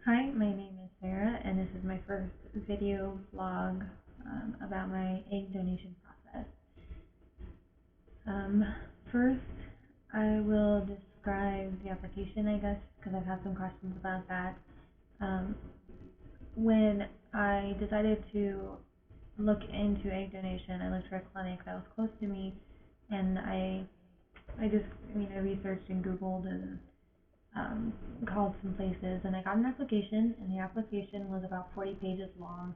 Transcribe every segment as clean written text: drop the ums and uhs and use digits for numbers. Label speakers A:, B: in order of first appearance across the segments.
A: Hi, my name is Sarah, and this is my first video blog about my egg donation process. Um, First, I will describe the application, I guess, because I've had some questions about that. Um, when I decided to look into egg donation, I looked for a clinic that was close to me, and I researched and Googled and called some places, and I got an application, and the application was about 40 pages long,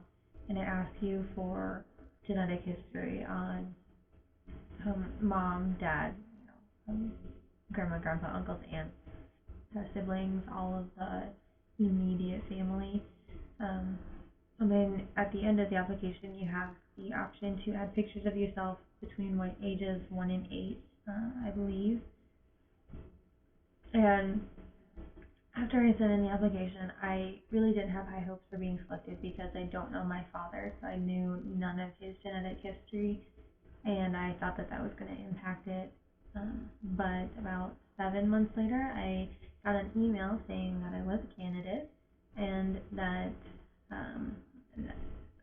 A: and it asked you for genetic history on mom, dad, grandma, grandpa, uncles, aunts, siblings, all of the immediate family. Um, and then at the end of the application, you have the option to add pictures of yourself between ages 1 and 8, I believe. And after I sent in the application, I really didn't have high hopes for being selected because I don't know my father, so I knew none of his genetic history, and I thought that was going to impact it. But about 7 months later, I got an email saying that I was a candidate and that um,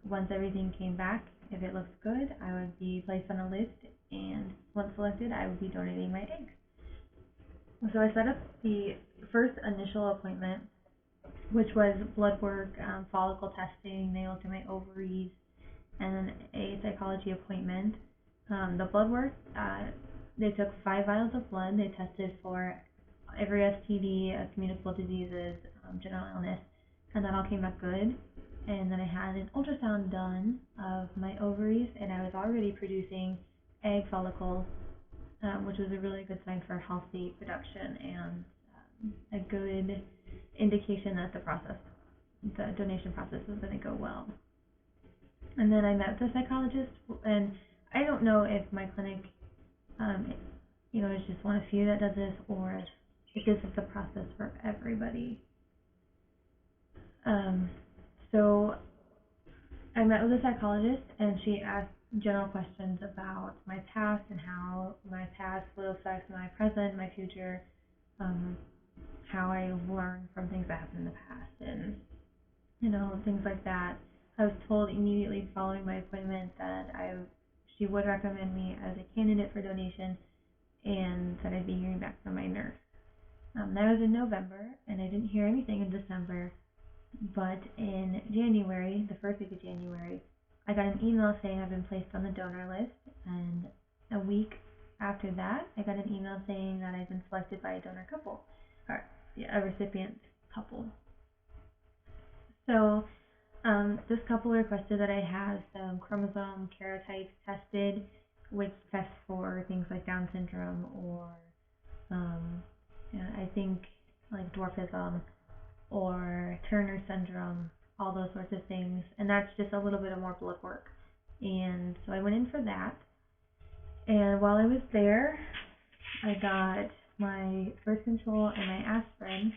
A: once everything came back, if it looked good, I would be placed on a list, and once selected, I would be donating my eggs. So I set up the first initial appointment, which was blood work, follicle testing. They looked at my ovaries, and then a psychology appointment. The blood work, they took 5 vials of blood. They tested for every STD, communicable diseases, general illness, and that all came back good. And then I had an ultrasound done of my ovaries, and I was already producing egg follicles, which was a really good sign for healthy production and a good indication that the donation process was going to go well. And then I met the psychologist, and I don't know if my clinic, is just one of few that does this, or if this is the process for everybody. So I met with a psychologist, and she asked general questions about my past and how my past will affect my present, my future, how I learned from things that happened in the past, and things like that. I was told immediately following my appointment that she would recommend me as a candidate for donation, and that I'd be hearing back from my nurse. That was in November, and I didn't hear anything in December. But in January, the first week of January, I got an email saying I've been placed on the donor list, and a week after that, I got an email saying that I've been selected by a donor couple, or a recipient couple. So this couple requested that I have some chromosome karyotypes tested, which tests for things like Down syndrome or I think like dwarfism or Turner syndrome, all those sorts of things. And that's just a little bit of more blood work. And so I went in for that. And while I was there, I got my birth control and my aspirin,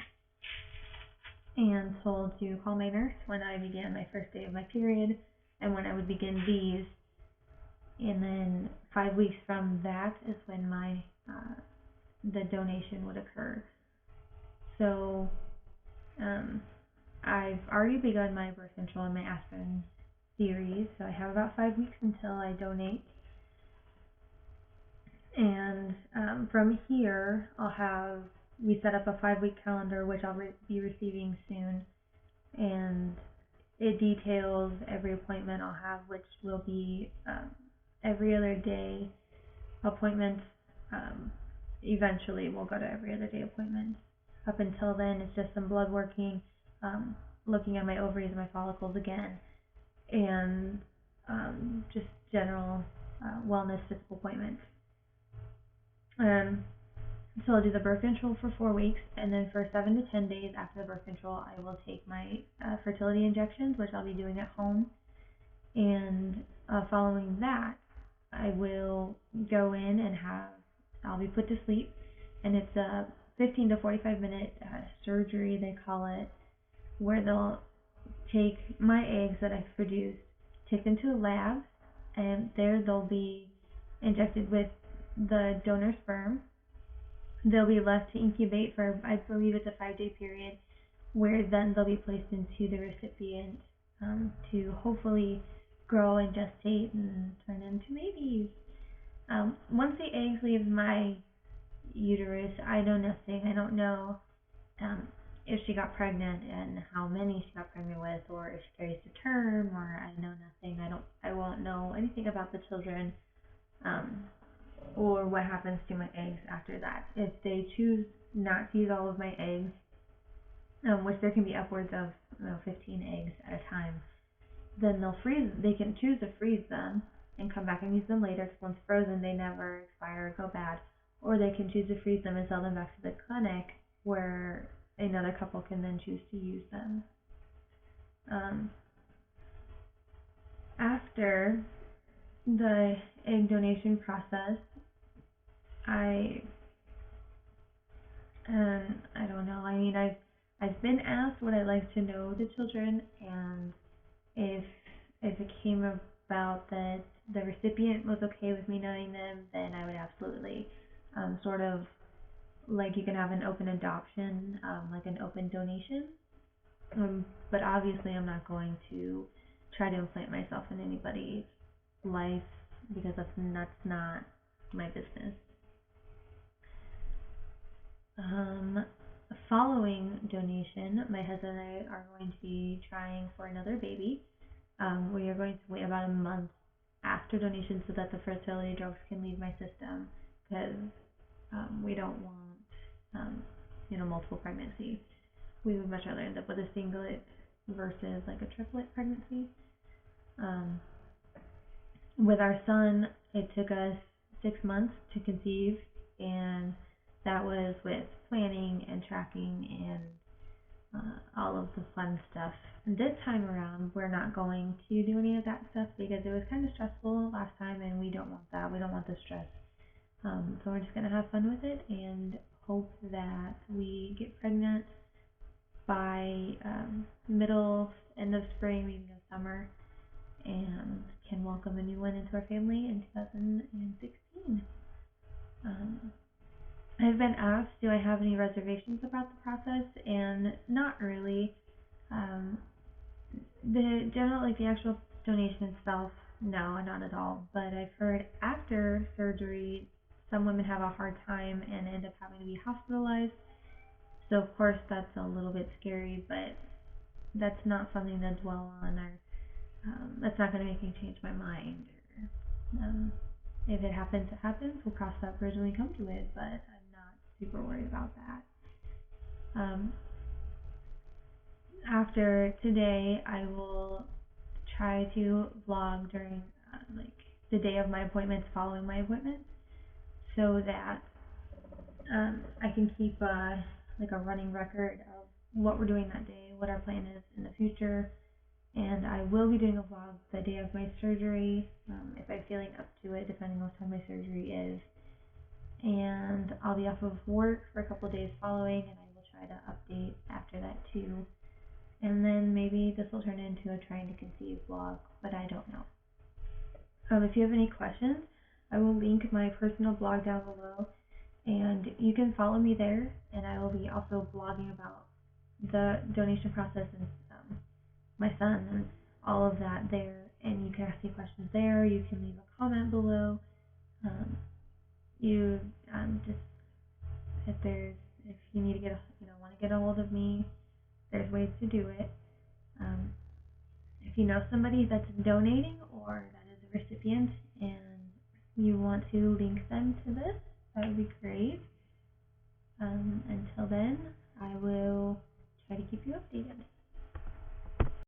A: and told to call my nurse when I began my first day of my period and when I would begin these. And then 5 weeks from that is when the donation would occur. So I've already begun my birth control and my aspirin series, so I have about 5 weeks until I donate. And from here, we set up a 5-week calendar, which I'll be receiving soon, and it details every appointment I'll have, which will be every other day appointments. Eventually, we'll go to every other day appointments. Up until then, it's just some blood working, looking at my ovaries and my follicles again, and just general wellness physical appointments. So I'll do the birth control for 4 weeks, and then for 7 to 10 days after the birth control, I will take my fertility injections, which I'll be doing at home. And following that, I will go in and I'll be put to sleep, and it's a 15 to 45-minute surgery, they call it, where they'll take my eggs that I've produced, take them to a lab, and there they'll be injected with the donor sperm. They'll be left to incubate for, I believe it's a 5-day period, where then they'll be placed into the recipient to hopefully grow and gestate and turn into babies. Once the eggs leave my uterus, I know nothing. I don't know um, if she got pregnant and how many she got pregnant with, or if she carries to term, or I know nothing. I won't know anything about the children, um, or what happens to my eggs after that. If they choose not to use all of my eggs, which there can be upwards of 15 eggs at a time, then they'll freeze. They can choose to freeze them and come back and use them later. Because once frozen, they never expire or go bad. Or they can choose to freeze them and sell them back to the clinic, where another couple can then choose to use them. After the egg donation process, I I don't know. I mean, I've been asked would I like to know the children, and if it came about that the recipient was okay with me knowing them, then I would absolutely sort of like you can have an open adoption, like an open donation. But obviously, I'm not going to try to implant myself in anybody's life because that's not my business. Following donation, my husband and I are going to be trying for another baby. We are going to wait about a month after donation so that the fertility drugs can leave my system, because we don't want multiple pregnancy. We would much rather end up with a singlet versus like a triplet pregnancy. With our son, it took us 6 months to conceive, and that was with planning and tracking and all of the fun stuff. And this time around, we're not going to do any of that stuff because it was kind of stressful last time, and we don't want that. We don't want the stress. So we're just going to have fun with it and hope that we get pregnant by end of spring, beginning of summer, and can welcome a new one into our family in 2016. I've been asked, do I have any reservations about the process? And not really. The actual donation itself, no, not at all. But I've heard after surgery, some women have a hard time and end up having to be hospitalized. So of course that's a little bit scary, but that's not something to dwell on, or that's not going to make me change my mind. Or if it happens, it happens. We'll cross that bridge when we come to it. But I'm not super worried about that. After today, I will try to vlog during the day of my appointments, following my appointments, so that I can keep a running record of what we're doing that day, what our plan is in the future. And I will be doing a vlog the day of my surgery, if I'm feeling up to it, depending on what time my surgery is. And I'll be off of work for a couple of days following, and I will try to update after that too. And then maybe this will turn into a trying to conceive vlog, but I don't know. If you have any questions, I will link my personal blog down below, and you can follow me there, and I will be also blogging about the donation process and my son and all of that there, and you can ask me questions there. You can leave a comment below. You just if you need to want to get a hold of me, there's ways to do it. If you know somebody that's donating or that is a recipient and you want to link them to this, that would be great. Until then, I will try to keep you updated.